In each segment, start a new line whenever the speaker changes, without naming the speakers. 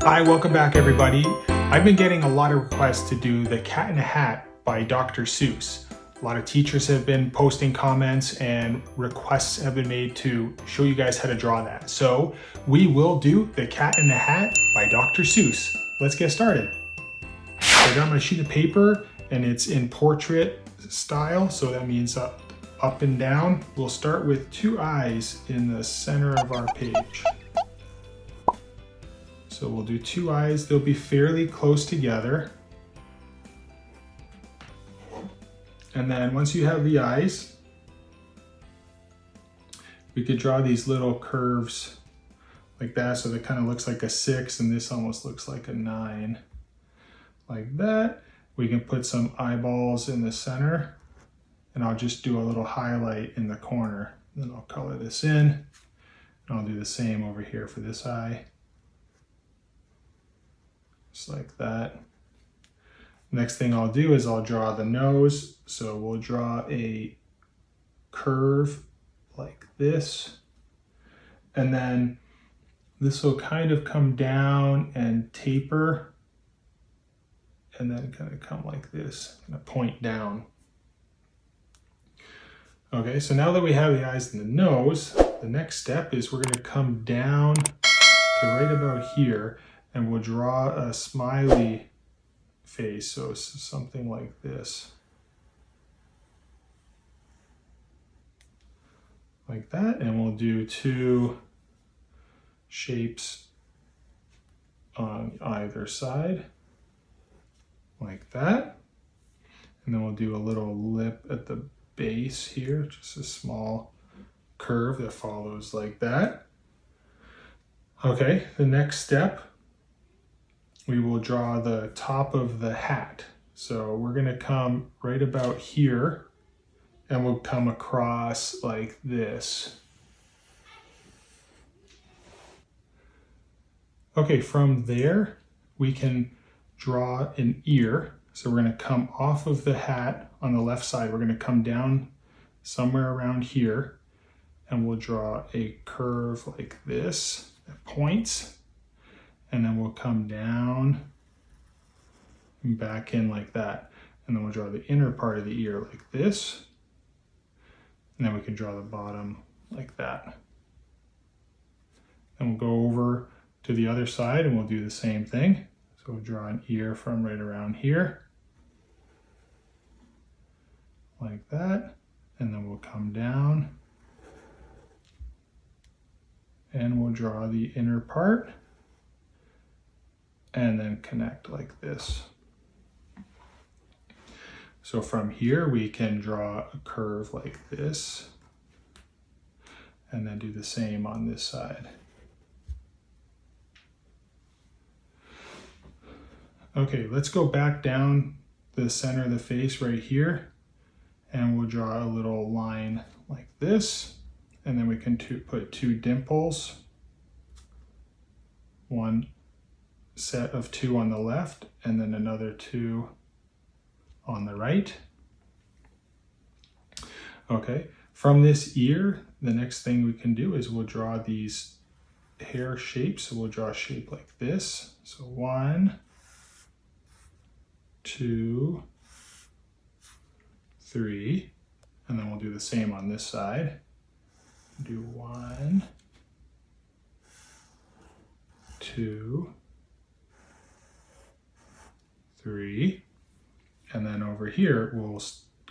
Hi, welcome back everybody. I've been getting a lot of requests to do The Cat in a Hat by Dr. Seuss. A lot of teachers have been posting comments and requests have been made to show you guys how to draw that. So we will do The Cat in the Hat by Dr. Seuss. Let's get started. So I got my sheet of paper and it's in portrait style. So that means up and down. We'll start with two eyes in the center of our page. So we'll do two eyes. They'll be fairly close together. And then once you have the eyes, we could draw these little curves like that. So that kind of looks like a 6 and this almost looks like a 9. Like that. We can put some eyeballs in the center and I'll just do a little highlight in the corner. Then I'll color this in and I'll do the same over here for this eye. Just like that. Next thing I'll do is I'll draw the nose. So we'll draw a curve like this. And then this will kind of come down and taper. And then kind of come like this, kind of point down. Okay, so now that we have the eyes and the nose, the next step is we're going to come down to right about here. And we'll draw a smiley face, so something like this. Like that, and we'll do two shapes on either side, like that. And then we'll do a little lip at the base here, just a small curve that follows like that. Okay, the next step, we will draw the top of the hat. So we're going to come right about here and we'll come across like this. Okay, from there we can draw an ear. So we're going to come off of the hat on the left side. We're going to come down somewhere around here and we'll draw a curve like this that points. And then we'll come down and back in like that. And then we'll draw the inner part of the ear like this. And then we can draw the bottom like that. And we'll go over to the other side and we'll do the same thing. So we'll draw an ear from right around here. Like that. And then we'll come down. And we'll draw the inner part. And then connect like this. So from here we can draw a curve like this and then do the same on this side. Okay, let's go back down the center of the face right here and we'll draw a little line like this, and then we can put two dimples, one set of two on the left and then another two on the right. Okay, from this ear, the next thing we can do is we'll draw these hair shapes. So we'll draw a shape like this. So 1, 2, 3, and then we'll do the same on this side. Do 1, 2, 3, and then over here we'll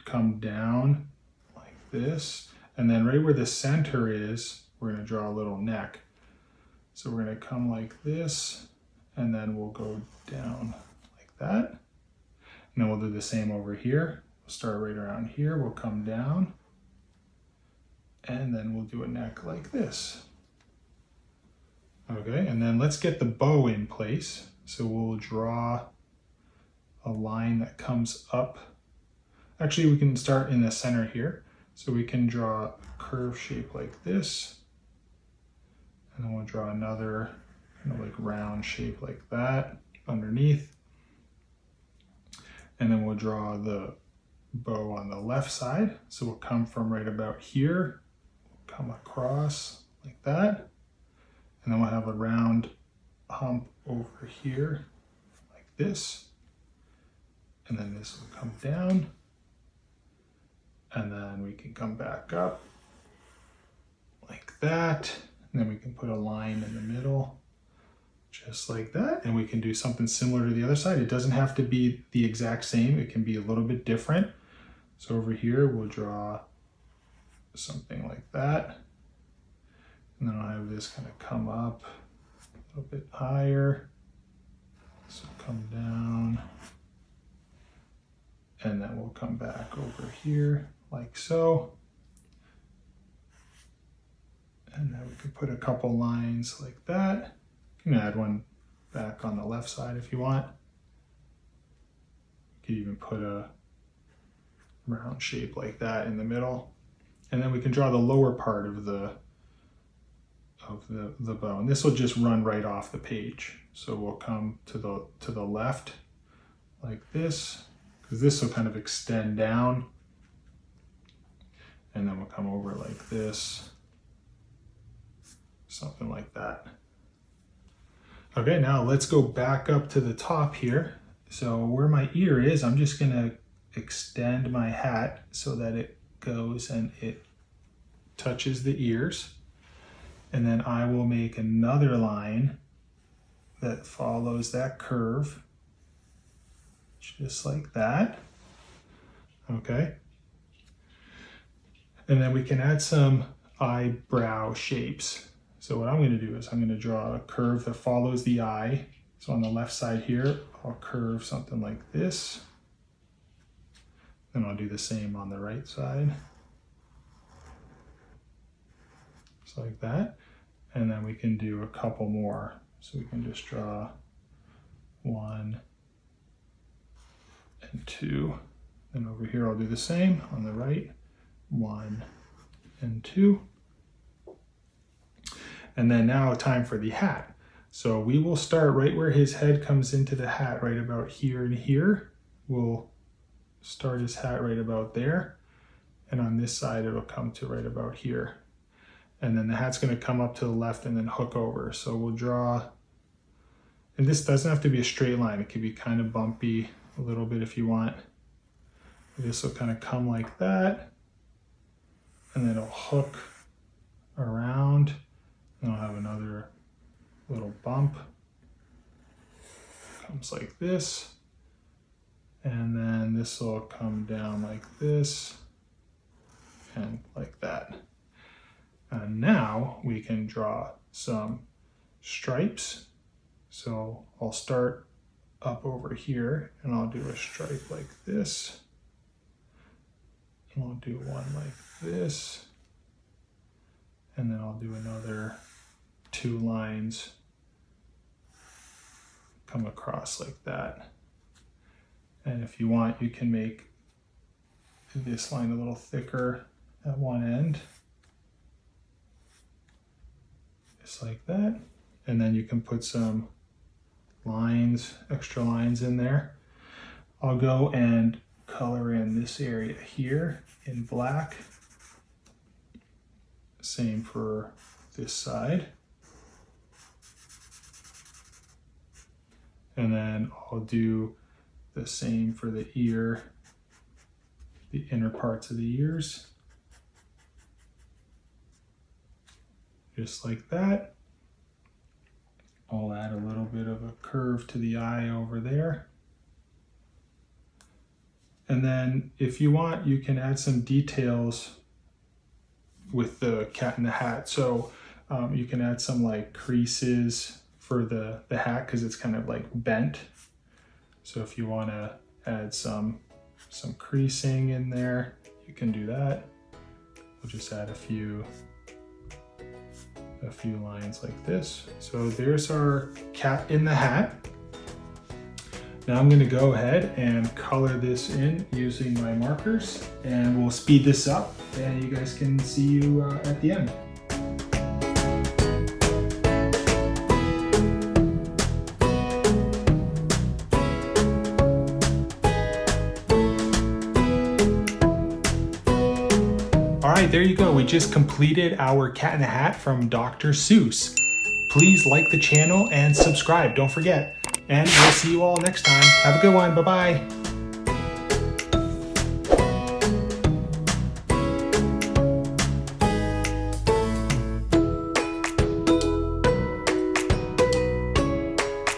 come down like this, and then right where the center is we're going to draw a little neck. So we're going to come like this and then we'll go down like that, and then we'll do the same over here. We'll start right around here, we'll come down and then we'll do a neck like this. Okay, and then let's get the bow in place. So we'll draw a line that comes up. Actually, we can start in the center here. So we can draw a curve shape like this. And then we'll draw another kind of like round shape like that underneath. And then we'll draw the bow on the left side. So we'll come from right about here, come across like that. And then we'll have a round hump over here like this, and then this will come down, and then we can come back up like that, and then we can put a line in the middle just like that, and we can do something similar to the other side. It doesn't have to be the exact same, it can be a little bit different. So over here we'll draw something like that, and then I'll have this kind of come up a little bit higher, so come down, and then we'll come back over here like so, and then we can put a couple lines like that. You can add one back on the left side if you want. You could even put a round shape like that in the middle, and then we can draw the lower part of the bow, and this will just run right off the page. So we'll come to the left like this, because this will kind of extend down, and then we'll come over like this, something like that. Okay, now let's go back up to the top here. So where my ear is, I'm just gonna extend my hat so that it goes and it touches the ears. And then I will make another line that follows that curve, just like that. Okay. And then we can add some eyebrow shapes. So what I'm going to do is I'm going to draw a curve that follows the eye. So on the left side here, I'll curve something like this. Then I'll do the same on the right side. Just like that. And then we can do a couple more. So we can just draw 1 and 2. And over here I'll do the same on the right. 1 and 2. And then now time for the hat. So we will start right where his head comes into the hat, right about here and here. We'll start his hat right about there. And on this side, it'll come to right about here. And then the hat's gonna come up to the left and then hook over. So we'll draw, and this doesn't have to be a straight line. It could be kind of bumpy a little bit if you want. This will kind of come like that. And then it'll hook around. And I'll have another little bump. Comes like this. And then this will come down like this and like that. And now we can draw some stripes. So I'll start up over here and I'll do a stripe like this. And I'll do one like this. And then I'll do another 2 lines come across like that. And if you want, you can make this line a little thicker at one end, just like that. And then you can put some lines, extra lines in there. I'll go and color in this area here in black. Same for this side. And then I'll do the same for the ear, the inner parts of the ears. Just like that. I'll add a little bit of a curve to the eye over there. And then if you want, you can add some details with the cat in the hat. So you can add some like creases for the hat because it's kind of like bent. So if you want to add some creasing in there, you can do that. We'll just add a few lines like this. So there's our cat in the hat. Now I'm going to go ahead and color this in using my markers, and we'll speed this up and you guys can see you at the end. All right, there you go. We just completed our Cat in the Hat from Dr. Seuss. please like the channel and subscribe. Don't forget. And we'll see you all next time. Have a good one. Bye-bye.